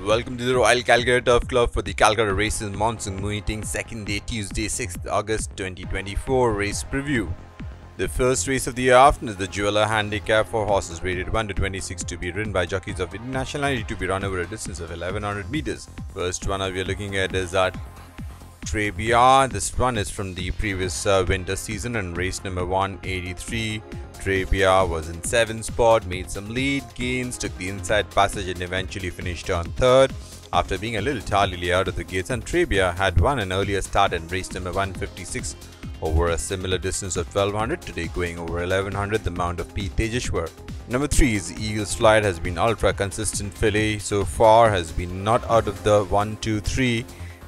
Welcome to the Royal Calcutta Turf Club for the Calcutta Races Monsoon meeting, second day, Tuesday, 6th August 2024 race preview. The first race of the afternoon is the Jeweler Handicap for horses rated 1 to 26 to be ridden by jockeys of Indian nationality to be run over a distance of 1100 meters. First runner we are looking at is Trebia. This run is from the previous winter season and race number 183. Trebia was in 7th spot, made some lead gains, took the inside passage and eventually finished on 3rd after being a little tardily out of the gates. And Trebia had won an earlier start in race number 156 over a similar distance of 1200, today going over 1100, the mount of P. Tejeshwar. Number 3 is Eagle's Flight, has been ultra consistent filly so far, has been not out of the 1, 2, 3.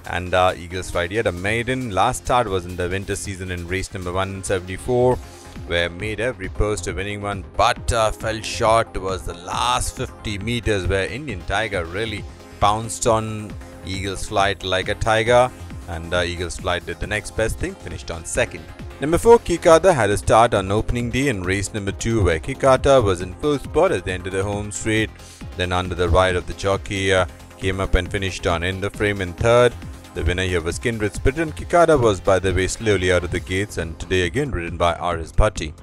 And Eagle's Flight yet a maiden. Last start was in the winter season in race number 174, where made every post a winning one, but fell short towards the last 50 meters, where Indian Tiger really pounced on Eagle's Flight like a tiger, and Eagle's Flight did the next best thing, finished on 2nd. Number 4, Calcutta had a start on opening day in race number 2, where Calcutta was in 4th spot as they entered the home straight, then under the ride of the jockey came up and finished on in the frame in 3rd. The winner here was Kindred Spirit, and Calcutta was by the way slowly out of the gates, and today again ridden by R.S. Bhatti.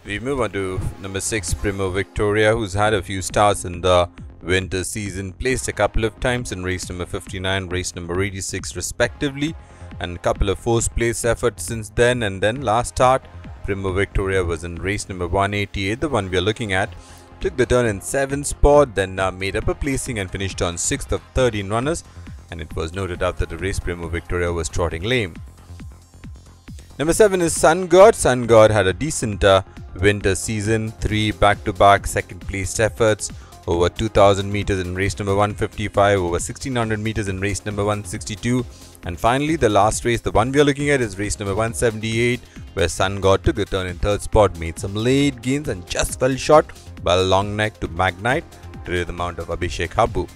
We move on to number 6, Primo Victoria, who's had a few starts in the winter season, placed a couple of times in race number 59, race number 86 respectively, and a couple of 4th place efforts since then. And then last start, Primo Victoria was in race number 188, the one we are looking at. Took the turn in 7th spot, then made up a placing and finished on 6th of 13 runners. And it was noted after the race Primo Victoria was trotting lame. Number 7 is Sun God. Sun God had a decent winter season, 3 back-to-back second place efforts, over 2000 meters in race number 155, over 1600 meters in race number 162. And finally, the last race, the one we are looking at, is race number 178, where Sun God took the turn in 3rd spot, made some late gains and just fell short by a long neck to Magnite, to the mount of Abhishek Habu.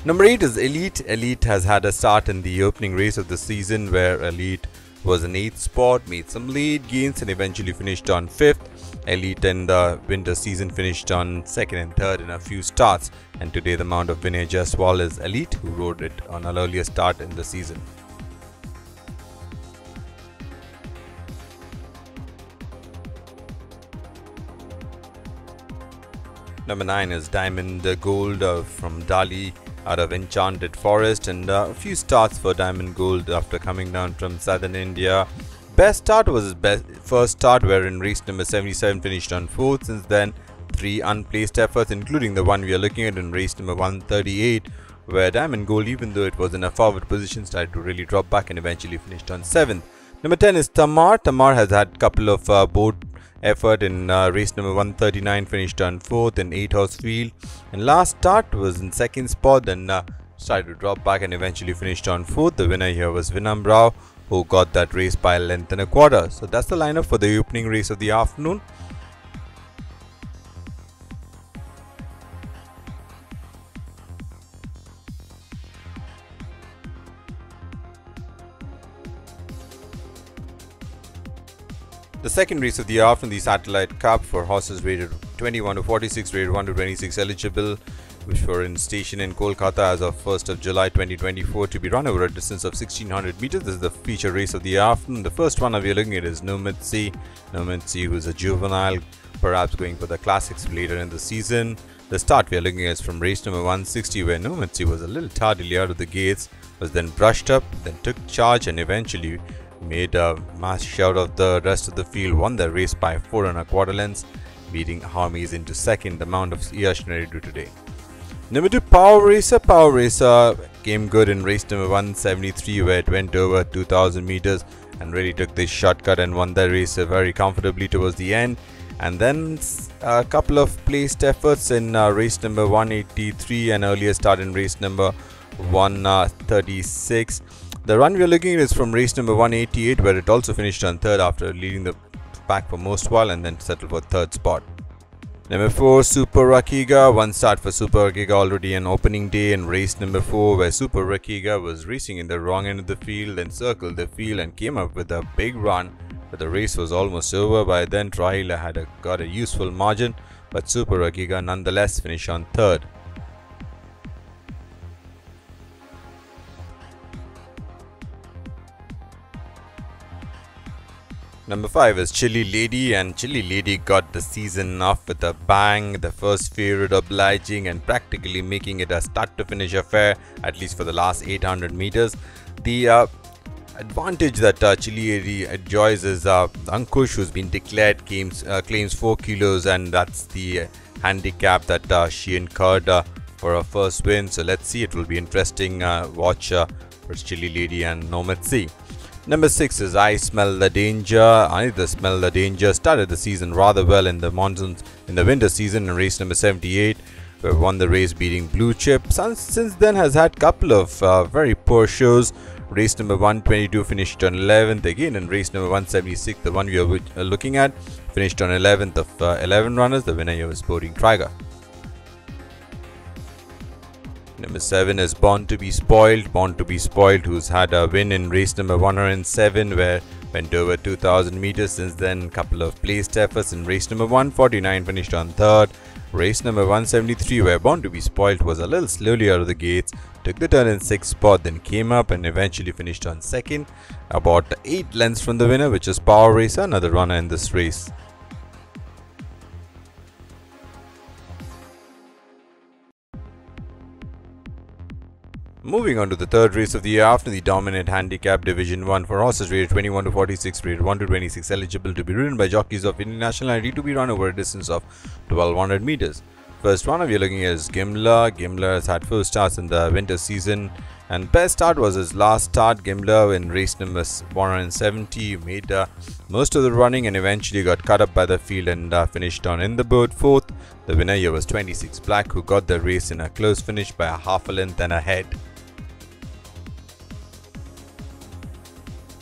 Number 8 is Elite. Elite has had a start in the opening race of the season, where Elite was in 8th spot, made some late gains and eventually finished on 5th. Elite in the winter season finished on 2nd and 3rd in a few starts, and today the mount of Vinay Jaiswal is Elite, who rode it on an earlier start in the season. Number 9 is Diamond Gold from Dali out of Enchanted Forest, and a few starts for Diamond Gold after coming down from southern India. Best start was his first start, where in race number 77 finished on 4th. Since then, 3 unplaced efforts, including the one we are looking at in race number 138, where Diamond Gold, even though it was in a forward position, started to really drop back and eventually finished on 7th. Number 10 is Tamar. Tamar has had a couple of boat effort in race number 139, finished on 4th in 8-horse field, and last start was in 2nd spot, then started to drop back and eventually finished on 4th. The winner here was Vinam Rao, who got that race by a length and a quarter. So that's the lineup for the opening race of the afternoon. The second race of the afternoon, the Satellite Cup for horses rated 21 to 46, rated 1 to 26 eligible, which were in station in Kolkata as of 1st of July 2024 to be run over a distance of 1600 meters. This is the feature race of the afternoon. The first one we are looking at is Nomitsi. Nomitsi, who is a juvenile, perhaps going for the classics later in the season. The start we are looking at is from race number 160, where Nomitsi was a little tardily out of the gates, was then brushed up, then took charge and eventually made a mass shout of the rest of the field, won the race by 4 1/4 lengths, beating Harmies into 2nd, the mount of Yash Naidu today. Number 2, Power Racer. Power Racer came good in race number 173, where it went over 2000 meters and really took this shortcut and won the race very comfortably towards the end. And then a couple of placed efforts in race number 183 and earlier start in race number 136. The run we are looking at is from race number 188, where it also finished on 3rd after leading the pack for most while and then settled for 3rd spot. Number 4, Super Rakiga. One start for Super Rakiga already on opening day in race number 4, where Super Rakiga was racing in the wrong end of the field, then circled the field and came up with a big run. But the race was almost over by then. Trahila had got a useful margin, but Super Rakiga nonetheless finished on 3rd. Number 5 is Chilli Lady, and Chilli Lady got the season off with a bang. The first favourite obliging and practically making it a start to finish affair, at least for the last 800 meters. The advantage that Chilli Lady enjoys is Ankush, who's been declared, claims 4 kilos, and that's the handicap that she incurred for her first win. So let's see, it will be interesting watch for Chilli Lady and Nometsi. Number 6 is I Smell the Danger. I Smell the Danger started the season rather well in the winter season in race number 78, where won the race beating Blue Chip. Since then has had couple of very poor shows. Race number 122 finished on 11th. Again in race number 176, the one we are looking at, finished on 11th of 11 runners. The winner here was Sporting Tiger. Number 7 is Born to be Spoiled. Born to be Spoiled, who's had a win in race number 107, where went over 2000 meters. Since then, couple of placed efforts. In race number 149, finished on 3rd. Race number 173, where Born to be Spoiled was a little slowly out of the gates, took the turn in 6th spot, then came up and eventually finished on 2nd, about 8 lengths from the winner, which is Power Racer, another runner in this race. Moving on to the third race of the year after the dominant handicap Division 1 for horses rated 21 to 46, rated 1 to 26, eligible to be ridden by jockeys of Indian nationality, to be run over a distance of 1200 meters. First runner we are looking at is Gimler. Gimler has had 4 starts in the winter season, and best start was his last start. Gimler in race number 170 made most of the running and eventually got cut up by the field and finished on in the board 4th. The winner here was 26 Black, who got the race in a close finish by a half a length and ahead.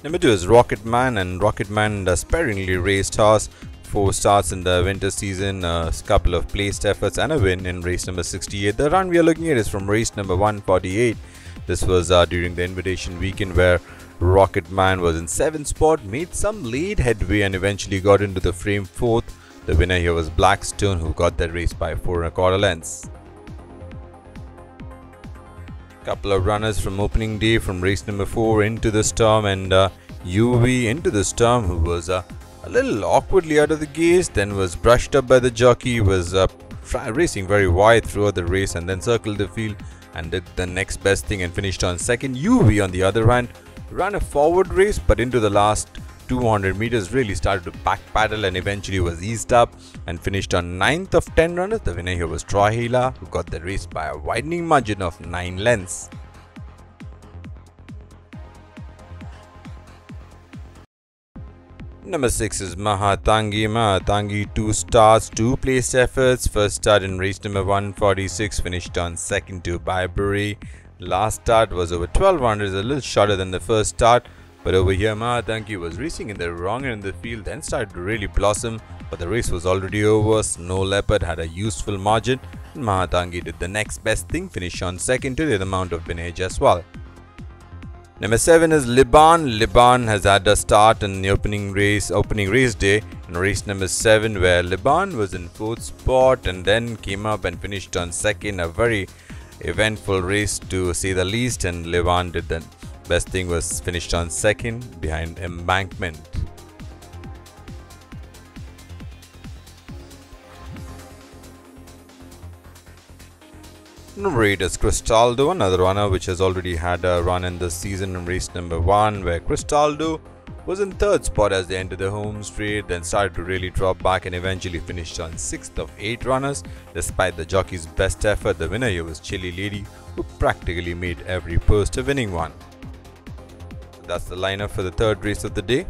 Number 2 is Rocket Man, and Rocket Man sparingly raced horse. 4 starts in the winter season, a couple of placed efforts and a win in race number 68. The run we are looking at is from race number 148. This was during the invitation weekend, where Rocket Man was in 7th spot, made some late headway and eventually got into the frame 4th. The winner here was Blackstone, who got that race by 4 1/4 lengths. Couple of runners from opening day from race number 4 into the storm, and UV into the storm, who was a little awkwardly out of the gates, then was brushed up by the jockey, was racing very wide throughout the race and then circled the field and did the next best thing and finished on 2nd. UV on the other hand ran a forward race, but into the last 200 meters really started to back paddle and eventually was eased up and finished on 9th of 10 runners. The winner here was Trahila, who got the race by a widening margin of 9 lengths. Number 6 is Mahatangi. Mahatangi, 2 starts, 2 placed efforts. First start in race number 146, finished on 2nd to Byberry. Last start was over 1200, a little shorter than the first start. But over here, Mahatangi was racing in the wrong end of the field, then started to really blossom. But the race was already over. Snow Leopard had a useful margin, and Mahatangi did the next best thing, finish on 2nd to the amount of Binage as well. Number 7 is Liban. Liban has had a start in the opening race day in race number 7, where Liban was in 4th spot and then came up and finished on 2nd. A very eventful race to say the least, and Liban did the best thing, was finished on 2nd behind Embankment. Number 8 is Cristaldo, another runner which has already had a run in this season in race number 1, where Cristaldo was in 3rd spot as they entered the home straight, then started to really drop back and eventually finished on 6th of 8 runners. Despite the jockey's best effort, the winner here was Chilli Lady, who practically made every post a winning one. That's the lineup for the third race of the day.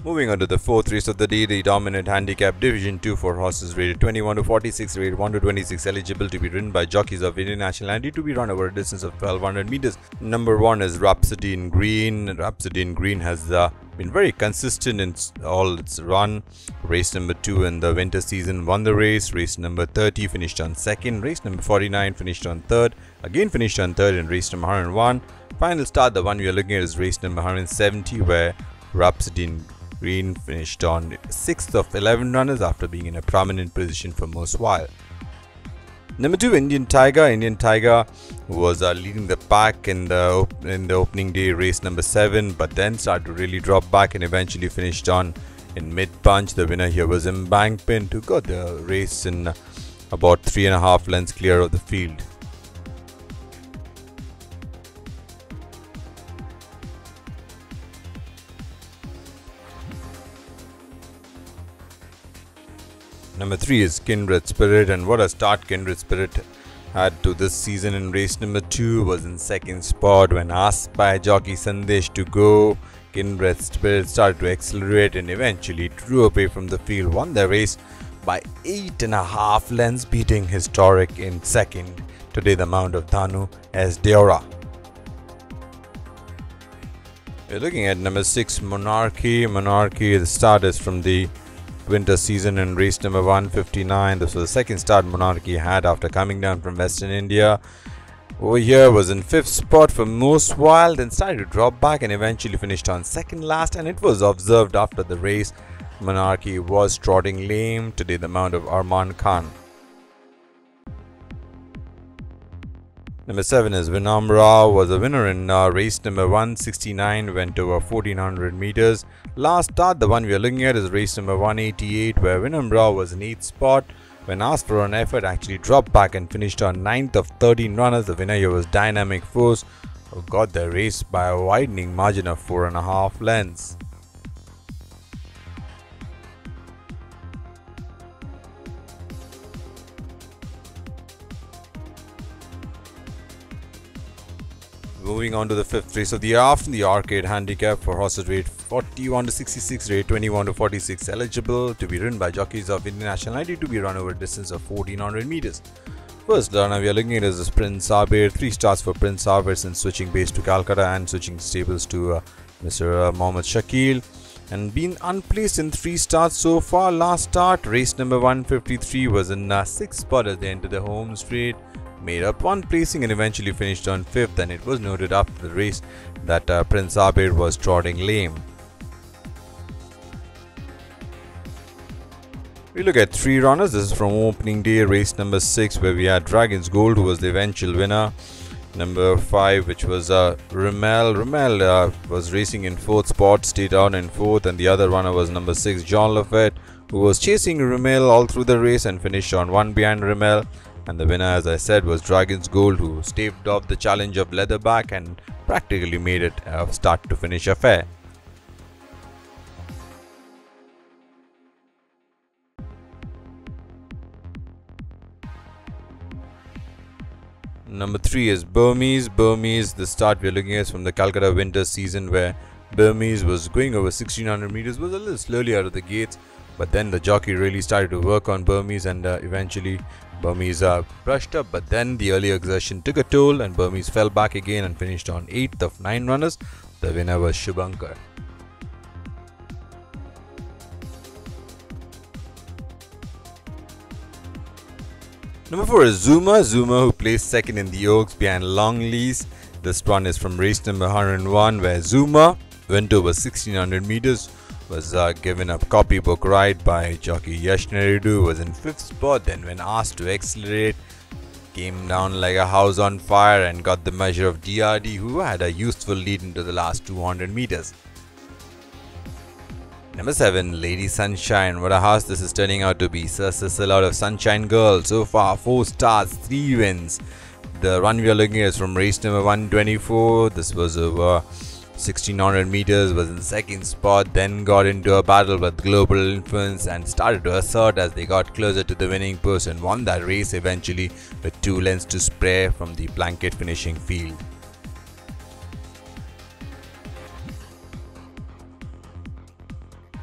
Moving on to the fourth race of the day, the dominant handicap Division 2 for horses rated 21 to 46, rated 1 to 26, eligible to be ridden by jockeys of Indian nationality and to be run over a distance of 1200 meters. Number 1 is Rhapsody in Green. Rhapsody in Green has been very consistent in all its run. Race number 2 in the winter season won the race. Race number 30 finished on second. Race number 49 finished on third. Again finished on third in race number 101. Final start, the one we are looking at, is race number 170, where Rhapsody in Green finished on 6th of 11 runners after being in a prominent position for most while. Number 2, Indian Tiger. Indian Tiger was leading the pack in the opening day race number 7, but then started to really drop back and eventually finished on in mid-punch. The winner here was Embankment, who got the race in about 3.5 lengths clear of the field. Number 3 is Kindred Spirit, and what a start Kindred Spirit had to this season. In race number 2 was in second spot when asked by jockey Sandesh to go. Kindred Spirit started to accelerate and eventually drew away from the field, won the race by 8.5 lengths, beating Historic in second. Today the mount of Dhanu as Deora. We're looking at number 6, Monarchy. Monarchy, the start is from the winter season in race number 159. This was the second start Monarchy had after coming down from Western India. Over here was in 5th spot for most while, then started to drop back and eventually finished on second last, and it was observed after the race Monarchy was trotting lame. Today the mount of Arman Khan. Number 7 is Vinamra, was a winner in race number 169, went over 1400 meters. Last start, the one we are looking at, is race number 188, where Vinamra was in 8th spot. When asked for an effort, actually dropped back and finished on 9th of 13 runners. The winner here was Dynamic Force, who got the race by a widening margin of 4.5 lengths. Moving on to the 5th race of the afternoon, the Arcade Handicap for horses rated 41 to 66, rated 21 to 46, eligible to be ridden by jockeys of Indian nationality, to be run over a distance of 1400 meters. First runner we are looking at is Prince Sabir. 3 starts for Prince Sabir since switching base to Calcutta and switching stables to Mr. Mohammad Shakil, and been unplaced in 3 starts so far. Last start, race number 153, was in 6th spot as they entered the home straight. Made up 1 placing and eventually finished on 5th, and it was noted after the race that Prince Abir was trotting lame. We look at 3 runners. This is from opening day race number 6, where we had Dragon's Gold, who was the eventual winner. Number 5, which was Rimmel. Rimmel was racing in 4th spot, stayed down in 4th, and the other runner was number 6, John Laffett, who was chasing Rimmel all through the race and finished on 1 behind Rimmel. And the winner, as I said, was Dragon's Gold, who staved off the challenge of Leatherback and practically made it a start to finish affair. Number 3 is Burmese. Burmese, the start we are looking at is from the Calcutta winter season, where Burmese was going over 1600 meters, was a little slowly out of the gates, but then the jockey really started to work on Burmese, and eventually Burmese brushed up, but then the early exertion took a toll and Burmese fell back again and finished on 8th of 9 runners. The winner was Shubhankar. Number 4 is Zuma. Zuma, who placed second in the Oaks behind Longlease. This one is from race number 101, where Zuma went over 1600 meters, was given a copybook ride by jockey Yash Neridu, was in 5th spot. Then when asked to accelerate, came down like a house on fire and got the measure of DRD, who had a useful lead into the last 200 meters. Number 7, Lady Sunshine. What a house this is turning out to be. Sir Cecil out of Sunshine Girl. So far 4 starts, 3 wins. The run we are looking at is from race number 124. This was over 1600 meters, was in 2nd spot, then got into a battle with Global Influence and started to assert as they got closer to the winning post and won that race eventually with 2 lengths to spare from the blanket finishing field.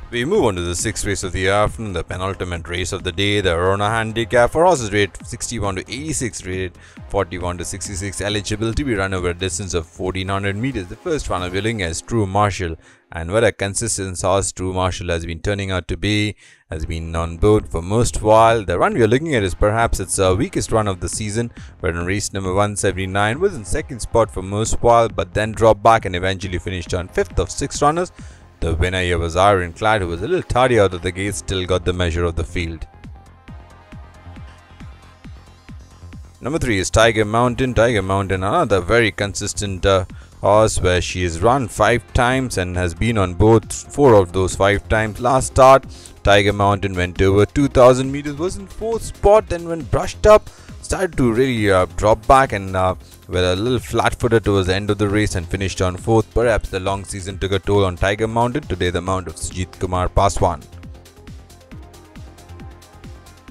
We move on to the sixth race of the afternoon, the penultimate race of the day, the Arona Handicap for horses rated 61 to 86, rated 41 to 66, eligible to be run over a distance of 1400 meters. The first runner we're looking at is True Marshall, and what a consistent horse True Marshall has been turning out to be, has been on board for most while. The run we're looking at is perhaps its weakest run of the season, where in race number 179 was in second spot for most while, but then dropped back and eventually finished on fifth of six runners. The winner here was Ironclad, who was a little tardy out of the gate, still got the measure of the field. Number 3 is Tiger Mountain. Tiger Mountain, another very consistent horse, where she has run 5 times and has been on board 4 of those 5 times. Last start, Tiger Mountain went over 2000 meters, was in 4th spot, then when brushed up, started to really drop back and were a little flat-footed towards the end of the race and finished on 4th. Perhaps the long season took a toll on Tiger Mountain. Today the mount of Sujit Kumar Paswan.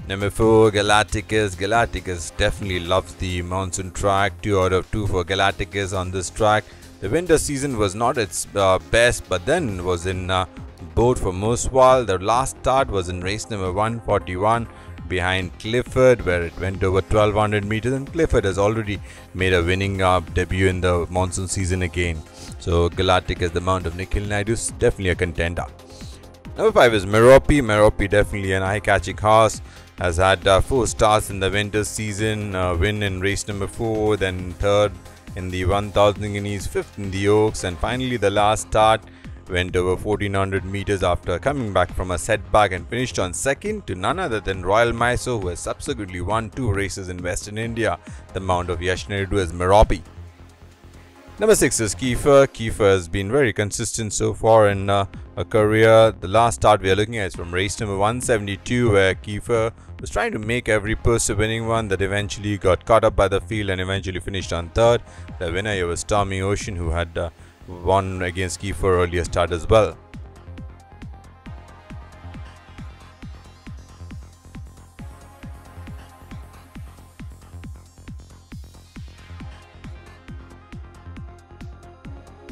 Number 4, Galacticus. Galacticus definitely loves the monsoon track. 2 out of 2 for Galacticus on this track. The winter season was not its best, but then was in board for most while. The last start was in race number 141 behind Clifford, where it went over 1200 meters, and Clifford has already made a winning debut in the monsoon season again. So Galacticus, the mount of Nikhil Naidu, is definitely a contender. Number 5 is Merope. Merope, definitely an eye-catching horse. Has had 4 starts in the winter season, win in race number 4, then 3rd in the 1000 guineas, 5th in the Oaks, and finally the last start went over 1400 meters after coming back from a setback and finished on 2nd to none other than Royal Mysore, who has subsequently won 2 races in Western India. The mount of Yash Naidu is Merope. Number 6 is Kiefer. Kiefer has been very consistent so far in a career. The last start we are looking at is from race number 172, where Kiefer was trying to make every purse a winning one, that eventually got caught up by the field and eventually finished on 3rd. The winner here was Tommy Ocean, who had won against Kiefer earlier start as well.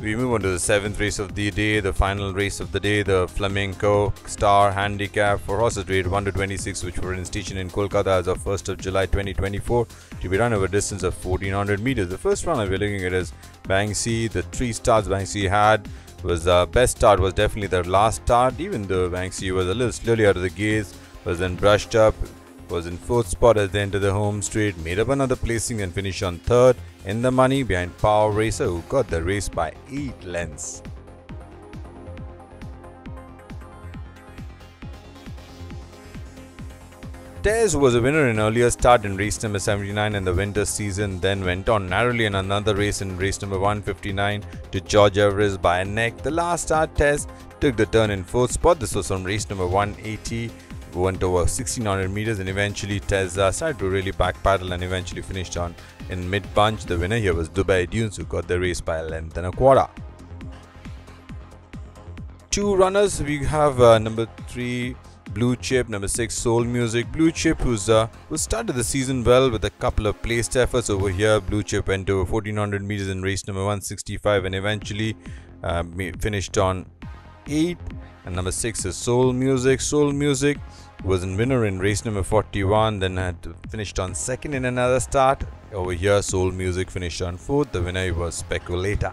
We move on to the 7th race of the day, the final race of the day, the Flamenco Star Handicap for horses rated 1 to 26, which were in station in Kolkata as of 1st of July 2024, to be run over a distance of 1400 meters. The first runner we're looking at is Banksy. The 3 starts Banksy had was best start was definitely their last start, even though Banksy was a little slowly out of the gates, was then brushed up, was in 4th spot as they entered the home straight, made up another placing and finished on 3rd in the money behind Power Racer, who got the race by 8 lengths. Tez was a winner in earlier start in race number 79 in the winter season, then went on narrowly in another race in race number 159 to George Everest by a neck. The last start, Tez took the turn in 4th spot. This was from race number 180, went over 1600 meters, and eventually Tez started to really backpedal and eventually finished on in mid-bunch. The winner here was Dubai Dunes, who got the race by a length and a quarter. 2 runners, we have number 3 Blue Chip, number 6 Soul Music. Blue Chip, who started the season well with a couple of placed efforts over here. Blue Chip went over 1400 meters in race number 165 and eventually finished on 8th. And number 6 is Soul Music. Soul Music was in winner in race number 41, then had finished on 2nd in another start. Over here, Soul Music finished on 4th. The winner was Speculator.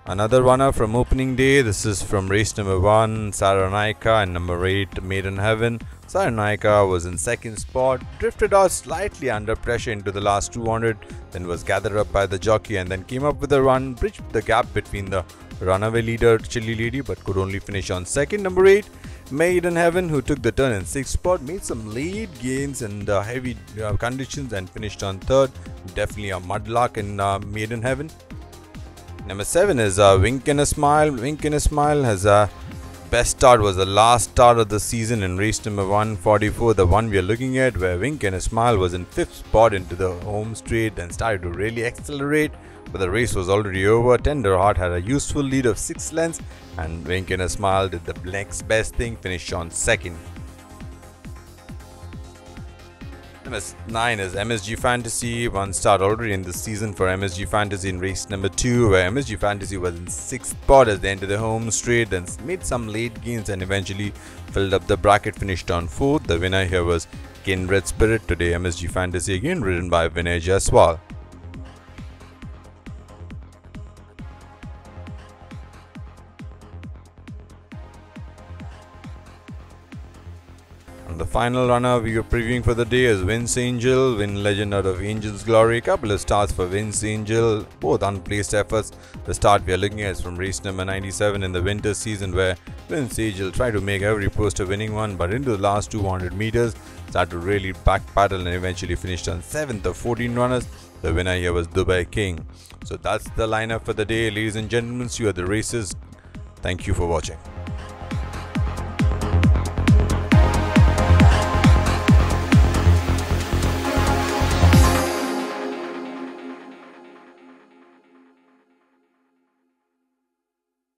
Another runner from opening day. This is from race number 1, Saranaika, and number 8, Maiden Heaven. Saranaika was in 2nd spot, drifted out slightly under pressure into the last 200, then was gathered up by the jockey and then came up with a run, bridged the gap between the runaway leader Chilli Lady, but could only finish on 2nd. Number 8, Maiden Heaven, who took the turn in 6th spot, made some late gains in the heavy conditions and finished on 3rd. Definitely a mudlark in Maiden Heaven. Number 7 is Wink and a Smile. Wink and a Smile has a best start was the last start of the season in race number 144, the one we are looking at, where Wink and a Smile was in 5th spot into the home straight and started to really accelerate, but the race was already over. Tender Heart had a useful lead of 6 lengths and Wink and a Smile did the next best thing, finished on 2nd. MS9 is MSG Fantasy. One start already in this season for MSG Fantasy in race number 2, where MSG Fantasy was in 6th spot as they entered the home straight, then made some late gains and eventually filled up the bracket, finished on 4th. The winner here was Kindred Spirit. Today MSG Fantasy again ridden by Vinay Jaiswal. And the final runner we are previewing for the day is Vince Angel, Win Legend out of Angel's Glory. Couple of starts for Vince Angel, both unplaced efforts. The start we are looking at is from race number 97 in the winter season, where Vince Angel tried to make every poster winning one, but into the last 200 meters started to really backpedal and eventually finished on 7th of 14 runners. The winner here was Dubai King. So that's the lineup for the day, ladies and gentlemen. You are the races. Thank you for watching.